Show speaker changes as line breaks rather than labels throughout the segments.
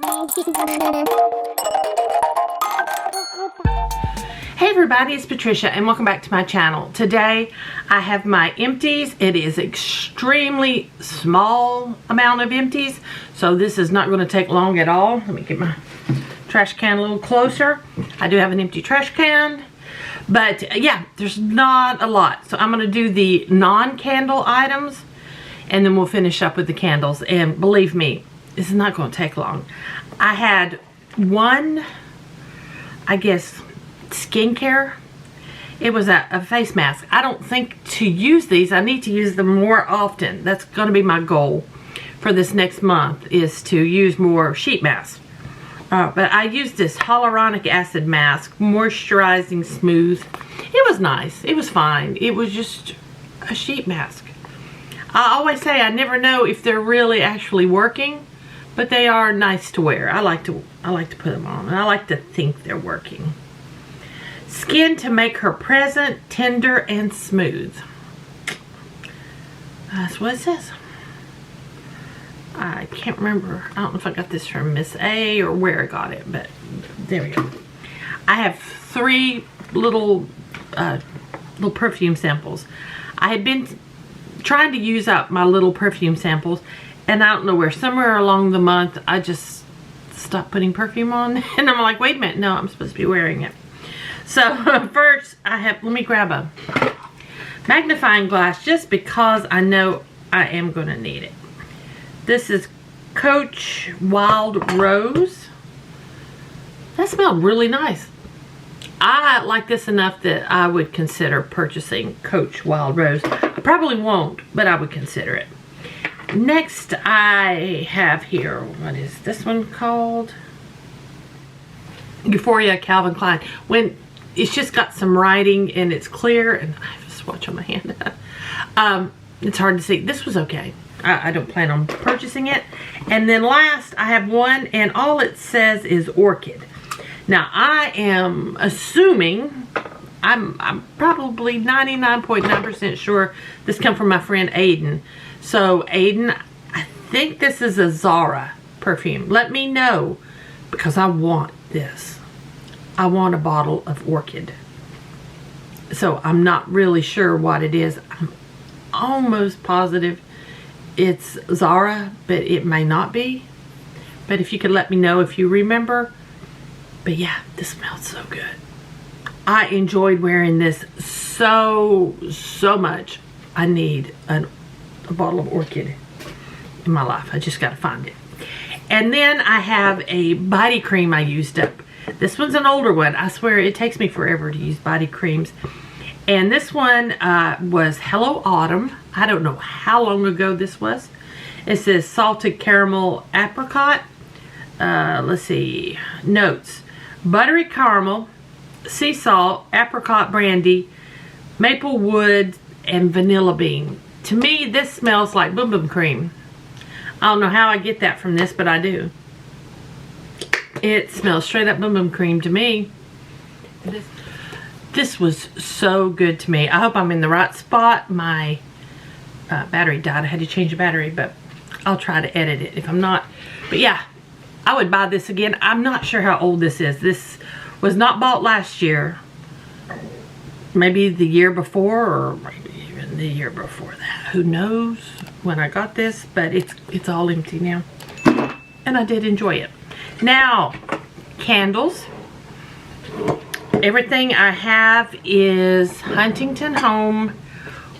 Hey everybody, it's Patricia and welcome back to my channel. Today I have my empties. It is extremely small amount of empties, so this is not going to take long at all. Let me get my trash can a little closer. I do have an empty trash can, but yeah, there's not a lot. So I'm going to do the non-candle items and then we'll finish up with the candles. And believe me, this is not going to take long. I had one, I guess, skincare. It was a face mask. I don't think to use these. I need to use them more often. That's going to be my goal for this next month, is to use more sheet masks. But I used this hyaluronic acid mask, moisturizing, smooth. It was nice. It was fine. It was just a sheet mask. I always say I never know if they're really actually working, but they are nice to wear. I like to put them on, and I like to think they're working. Skin to make her present, tender, and smooth. That's what it says. I can't remember. I don't know if I got this from Miss A or where I got it, but there we go. I have 3 little perfume samples. I had been trying to use up my little perfume samples, and I don't know where, somewhere along the month I just stopped putting perfume on, and I'm like, wait a minute, no, I'm supposed to be wearing it. So first I have, let me grab a magnifying glass just because I know I am going to need it. This is Coach Wild Rose. That smelled really nice. I like this enough that I would consider purchasing Coach Wild Rose. I probably won't, but I would consider it. Next I have here, what is this one called? Euphoria Calvin Klein. When it's just got some writing and it's clear, and I have a swatch on my hand. It's hard to see. This was okay. I don't plan on purchasing it. And then last I have one, and all it says is Orchid. Now I am assuming, I'm probably 99.9% sure this come from my friend Aiden. So Aiden, I think this is a Zara perfume. Let me know, because I want this. I want a bottle of Orchid. So I'm not really sure what it is. I'm almost positive it's Zara, but it may not be. But if you could let me know if you remember. But yeah, this smells so good. I enjoyed wearing this so much. I need a bottle of Orchid in my life. I just got to find it. And then I have a body cream I used up. This one's an older one. I swear it takes me forever to use body creams. And this one was Hello Autumn. I don't know how long ago this was. It says salted caramel apricot. Let's see. Notes. Buttery caramel, sea salt, apricot brandy, maple wood, and vanilla bean. To me, this smells like Boom Boom cream. I don't know how I get that from this, but I do. It smells straight up Boom Boom cream to me. This was so good to me. I hope I'm in the right spot. My battery died. I had to change the battery, but I'll try to edit it if I'm not. But yeah, I would buy this again. I'm not sure how old this is. This was not bought last year. Maybe the year before, or maybe even the year before that. Who knows when I got this, but it's all empty now. And I did enjoy it. Now, candles. Everything I have is Huntington Home,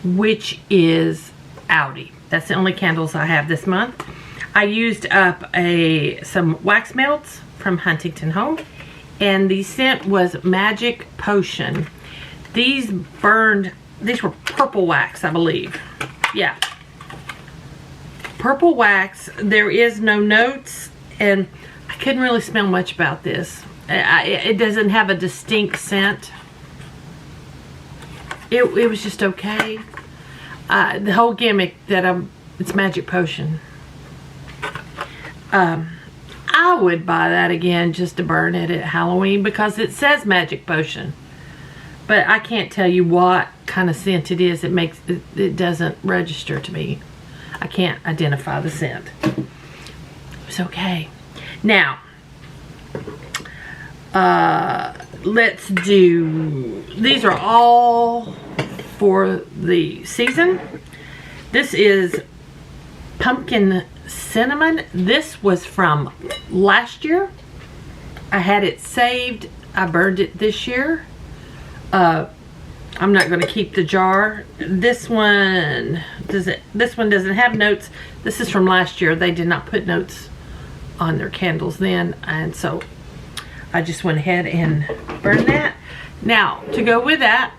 which is Audi. That's the only candles I have this month. I used up some wax melts from Huntington Home, and the scent was Magic Potion. These were purple wax, I believe. Yeah. Purple wax. There is no notes, and I couldn't really smell much about this. It doesn't have a distinct scent. It was just okay. The whole gimmick that it's Magic Potion. I would buy that again just to burn it at Halloween because it says Magic Potion. But I can't tell you what kind of scent it is. It doesn't register to me. I can't identify the scent. It's okay. Now, let's do, these are all for the season. This is pumpkin cinnamon. This was from last year. I had it saved. I burned it this year. I'm not going to keep the jar. This one doesn't have notes. This is from last year. They did not put notes on their candles then, and so I just went ahead and burned that. Now, to go with that,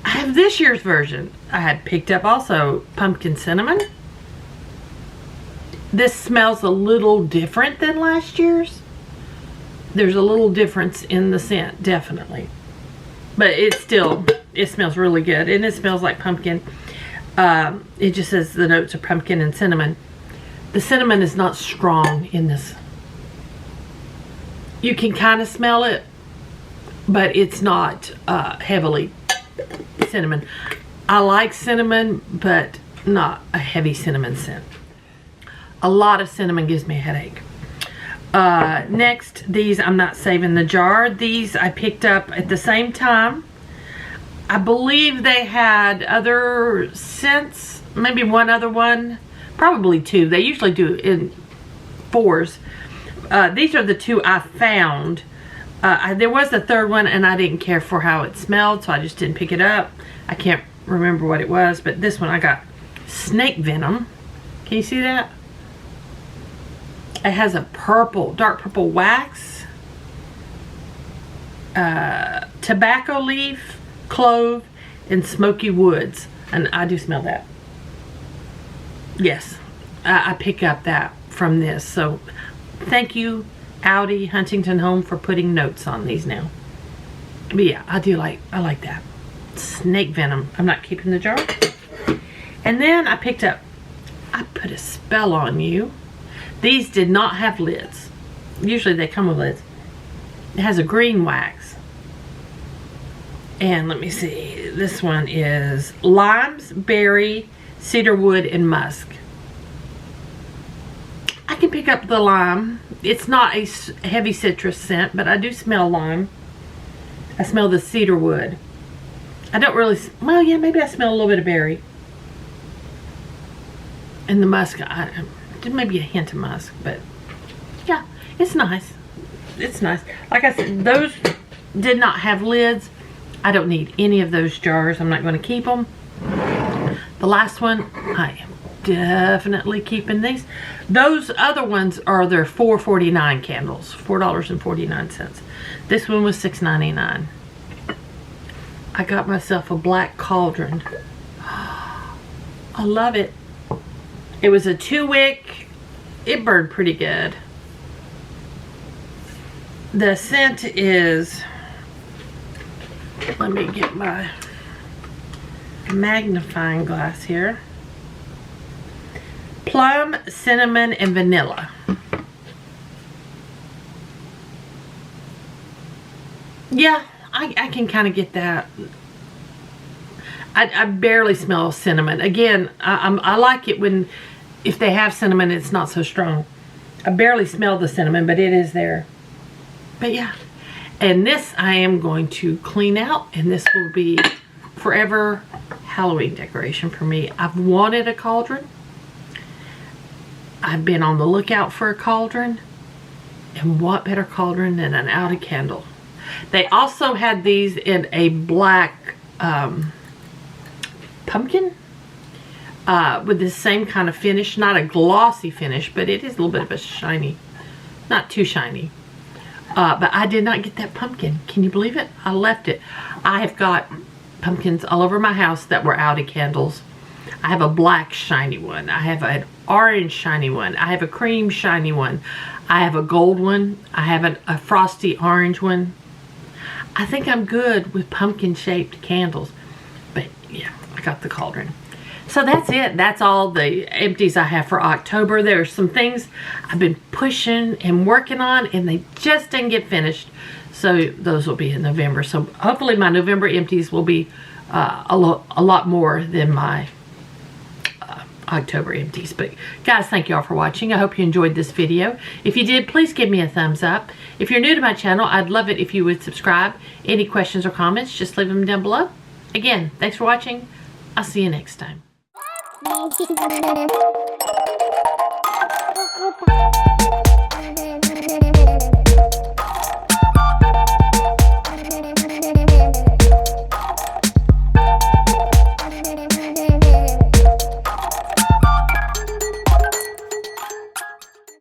I have this year's version. I had picked up also pumpkin cinnamon. This smells a little different than last year's. There's a little difference in the scent, definitely. But it smells really good, and it smells like pumpkin. It just says the notes are pumpkin and cinnamon. The cinnamon is not strong in this. You can kind of smell it, but it's not heavily cinnamon. I like cinnamon, but not a heavy cinnamon scent. A lot of cinnamon gives me a headache. Next, these I'm not saving the jar. These I picked up at the same time. I believe they had other scents, maybe one other one, probably two. They usually do in 4s. These are the 2 I found. There was a third one, and I didn't care for how it smelled, so I just didn't pick it up. I can't remember what it was, but this one I got snake venom. Can you see that? It has a purple, dark purple wax, tobacco leaf, clove, and smoky woods. And I do smell that. Yes, I pick up that from this. So thank you, Audi Huntington Home, for putting notes on these now. But yeah, I like that. Snake venom. I'm not keeping the jar. And then I picked up, I put a spell on you. These did not have lids. Usually they come with lids. It has a green wax. And let me see. This one is limes, berry, cedarwood, and musk. I can pick up the lime. It's not a heavy citrus scent, but I do smell lime. I smell the cedarwood. I don't really, well, yeah, maybe I smell a little bit of berry. And the musk, maybe a hint of musk, but yeah, it's nice. It's nice. Like I said, those did not have lids. I don't need any of those jars. I'm not going to keep them. The last one, I am definitely keeping these. Those other ones are their $4.49 candles, $4.49. This one was $6.99. I got myself a black cauldron. I love it. It was a 2-wick. It burned pretty good. The scent is, let me get my magnifying glass here. Plum, cinnamon, and vanilla. Yeah, I can kind of get that. I barely smell cinnamon. Again, I like it when, if they have cinnamon, it's not so strong. I barely smell the cinnamon, but it is there. But yeah. And this I am going to clean out, and this will be forever Halloween decoration for me. I've wanted a cauldron. I've been on the lookout for a cauldron. And what better cauldron than an Audi candle? They also had these in a black pumpkin with the same kind of finish. Not a glossy finish, but it is a little bit of a shiny. Not too shiny. But I did not get that pumpkin. Can you believe it? I left it. I have got pumpkins all over my house that were Audi candles. I have a black shiny one. I have an orange shiny one. I have a cream shiny one. I have a gold one. I have a frosty orange one. I think I'm good with pumpkin shaped candles. But yeah, I got the cauldron. So that's it. That's all the empties I have for October. There's some things I've been pushing and working on, and they just didn't get finished. So those will be in November. So hopefully my November empties will be a lot more than my October empties. But guys, thank you all for watching. I hope you enjoyed this video. If you did, please give me a thumbs up. If you're new to my channel, I'd love it if you would subscribe. Any questions or comments, just leave them down below. Again, thanks for watching. I'll see you next time.